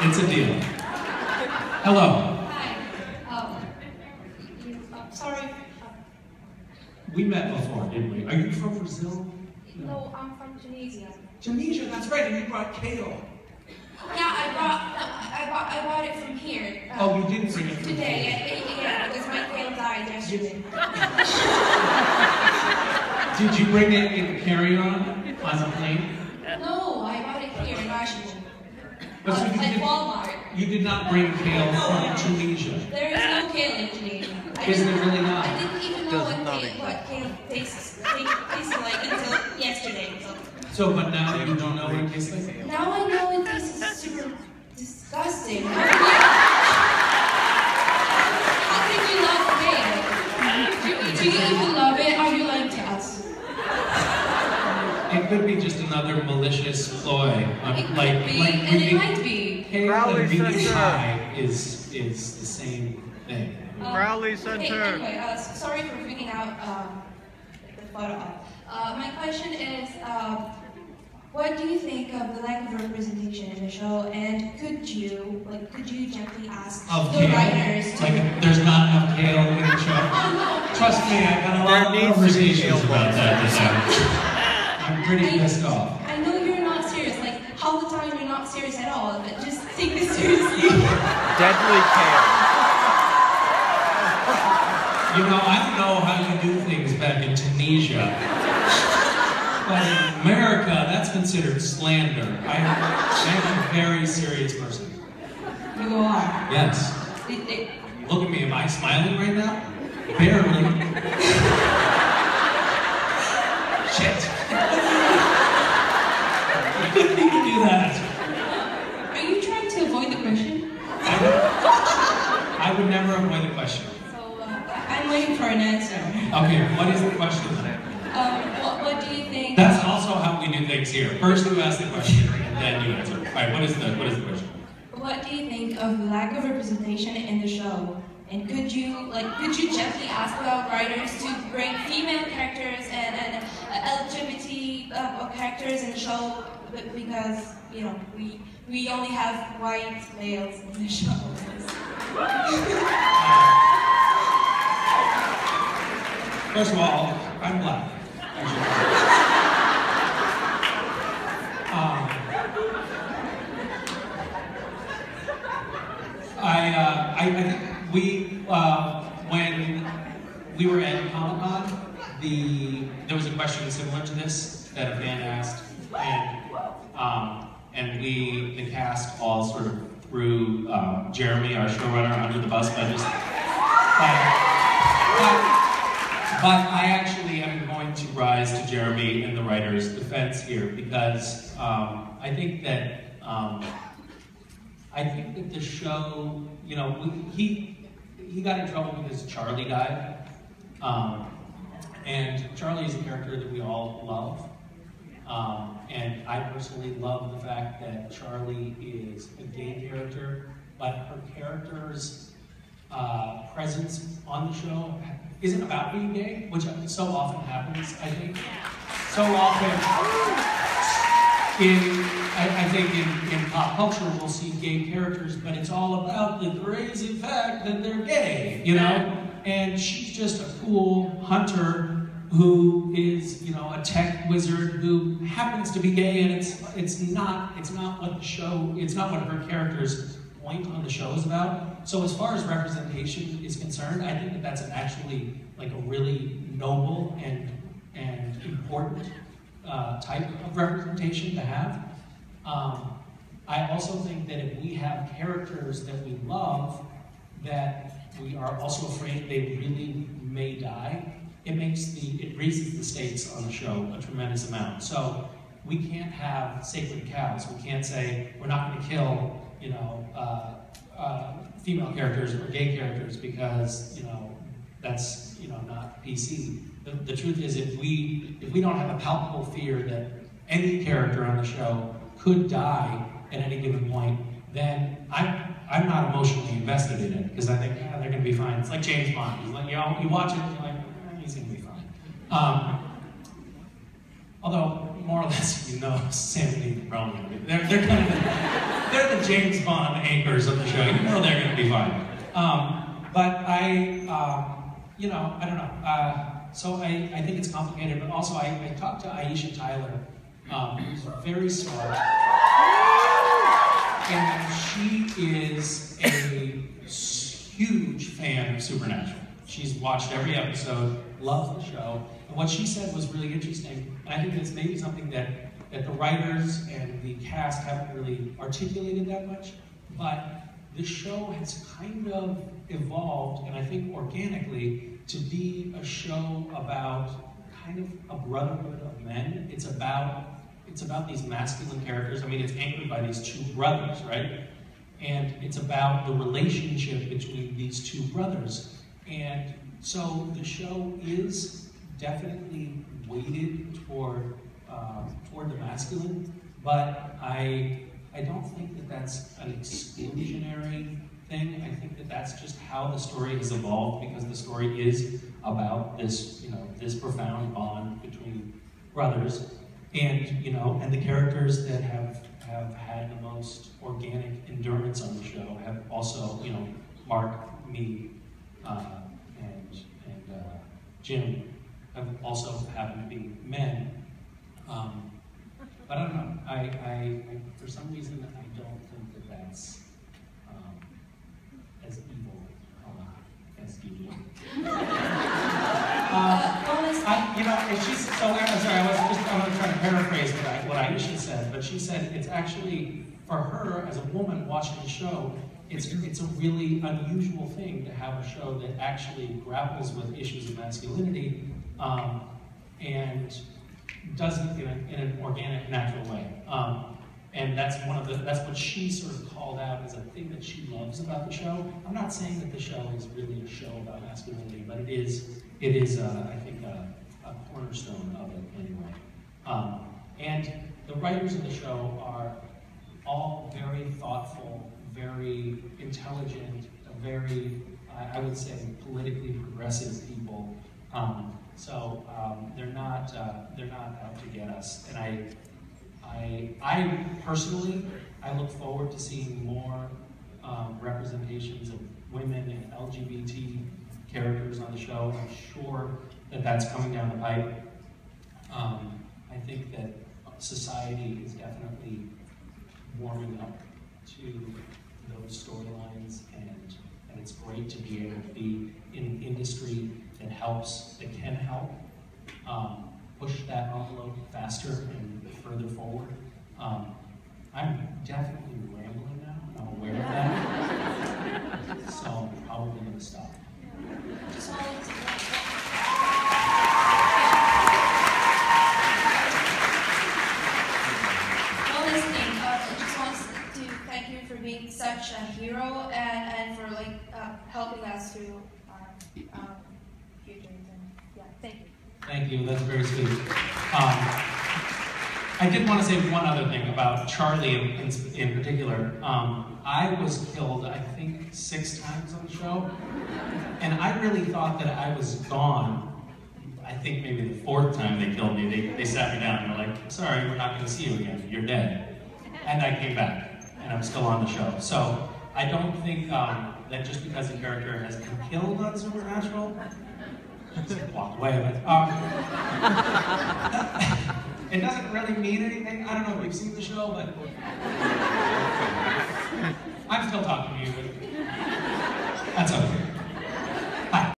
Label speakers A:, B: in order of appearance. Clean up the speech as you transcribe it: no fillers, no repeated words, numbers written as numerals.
A: It's a deal. Hello.
B: Hi. Sorry.
A: We met before, didn't we? Are you from Brazil?
B: No, I'm from Tunisia.
A: Tunisia, that's right, and you brought kale.
B: Yeah, I brought it from here.
A: Oh, you didn't bring it from
B: today. Yeah, because my kale died yesterday.
A: Did you bring it in carry-on on the plane?
B: No, I bought it here in Washington.
A: But so
B: At Walmart.
A: You did not bring kale from Tunisia.
B: There is no kale in Tunisia.
A: Isn't it really not?
B: I didn't even know what kale tasted like until yesterday.
A: So, but now you don't know what it tastes like?
B: Now I know it tastes super disgusting. How can you love kale? Do you even love it? Are you lying to us?
A: It could be just another malicious ploy.
B: It might be.
A: Kale and being high is the same thing.
C: Crowley Center.
B: Anyway, sorry for freaking out the photo op. My question is, what do you think of the lack of representation in the show? And could you gently ask the writers to...
A: Like, there's not enough kale in the show?
B: Oh, no.
A: Trust me, I've had a lot of conversations about that this afternoon. I'm pretty pissed off.
B: I know you're not serious. Like, half the time you're not serious at all. But just take this seriously.
C: Deadly kale.
A: You know, I don't know how you do things back in Tunisia. But in America, that's considered slander. I'm a very serious person.
B: You are.
A: Yes. Look at me, am I smiling right now? Barely. Shit. I couldn't even do that.
B: Are you trying to avoid the question?
A: I would never avoid the question.
B: So, I'm waiting for an answer.
A: Okay, what is the question then?
B: What do you think?
A: That's also how we do things here. First you ask the question, and then you answer. Alright, what is the question?
B: What do you think of the lack of representation in the show? And could you gently ask the writers to bring female characters and LGBT characters in the show? Because, you know, we only have white males in the show.
A: First of all, I'm black. I think when we were at Comic-Con, there was a question similar to this that a fan asked, and the cast all sort of threw Jeremy, our showrunner, under the bus by just. But I actually am going to rise to Jeremy and the writer's defense here because I think that the show, you know, he got in trouble because Charlie died, and Charlie is a character that we all love, and I personally love the fact that Charlie is a gay character, but her character's presence on the show isn't about being gay, which so often happens, I think. So often, I think in pop culture, we'll see gay characters, but it's all about the crazy fact that they're gay, you know? And she's just a cool hunter who is, you know, a tech wizard who happens to be gay, and it's not what the show, it's not what her character's point on the show is about. So as far as representation is concerned, I think that that's actually like a really noble and important type of representation to have. I also think that if we have characters that we love, that we are also afraid they really may die, it raises the stakes on the show a tremendous amount. So we can't have sacred cows. We can't say we're not going to kill, you know, female characters or gay characters because, you know, that's, you know, not PC. The truth is, if we don't have a palpable fear that any character on the show could die at any given point, then I'm not emotionally invested in it because I think they're going to be fine. It's like James Bond. He's like, you know, you watch it and you're like, he's going to be fine. Although more or less, you know, Sandy and Rowan. They're kind of they're the James Bond anchors of the show. You know they're going to be fine. But you know, I don't know. So I think it's complicated, but also I talked to Aisha Tyler, who's very smart, and she is a huge fan of Supernatural. She's watched every episode, loves the show, and what she said was really interesting, and I think it's maybe something that the writers and the cast haven't really articulated that much, but the show has kind of evolved, and I think organically, to be a show about kind of a brotherhood of men. It's about these masculine characters. I mean, it's anchored by these two brothers, right? And it's about the relationship between these two brothers. And so the show is definitely weighted toward the masculine, but I don't think that that's an exclusionary thing. I think that that's just how the story has evolved, because the story is about this, you know, this profound bond between brothers, and you know, and the characters that have had the most organic endurance on the show have also, you know, Mark, me, and Jim have also happened to be men. But I don't know. I for some reason I don't think that that's as evil as you do. You know, if she's so. I'm sorry. I was trying to paraphrase what Aisha said, but she said it's actually, for her as a woman watching the show, it's a really unusual thing to have a show that actually grapples with issues of masculinity and does it in an organic, natural way. And that's what she sort of called out as a thing that she loves about the show. I'm not saying that the show is really a show about masculinity, but it is I think a cornerstone of it anyway. And the writers of the show are all very thoughtful, very intelligent, very, I would say, politically progressive people. So they're not out to get us. And I personally, I look forward to seeing more representations of women and LGBT characters on the show. I'm sure that that's coming down the pipe. I think that society is definitely warming up to those storylines, and it's great to be able to be in an industry that can help push that envelope faster and further forward. I'm definitely rambling now, and I'm aware of that, so I'm probably going to stop.
B: Just wanted to thank you for being such a hero and for helping us through our futures. And yeah, thank you.
A: Thank you. That's very sweet. I did want to say one other thing about Charlie in particular. I was killed, I think, 6 times on the show, and I really thought that I was gone. I think maybe the 4th time they killed me, they sat me down and were like, "Sorry, we're not going to see you again. You're dead." And I came back, and I'm still on the show. So I don't think that just because a character has been killed on Supernatural, just walked away. It doesn't really mean anything. I don't know if you've seen the show, but I'm still talking to you. But that's okay.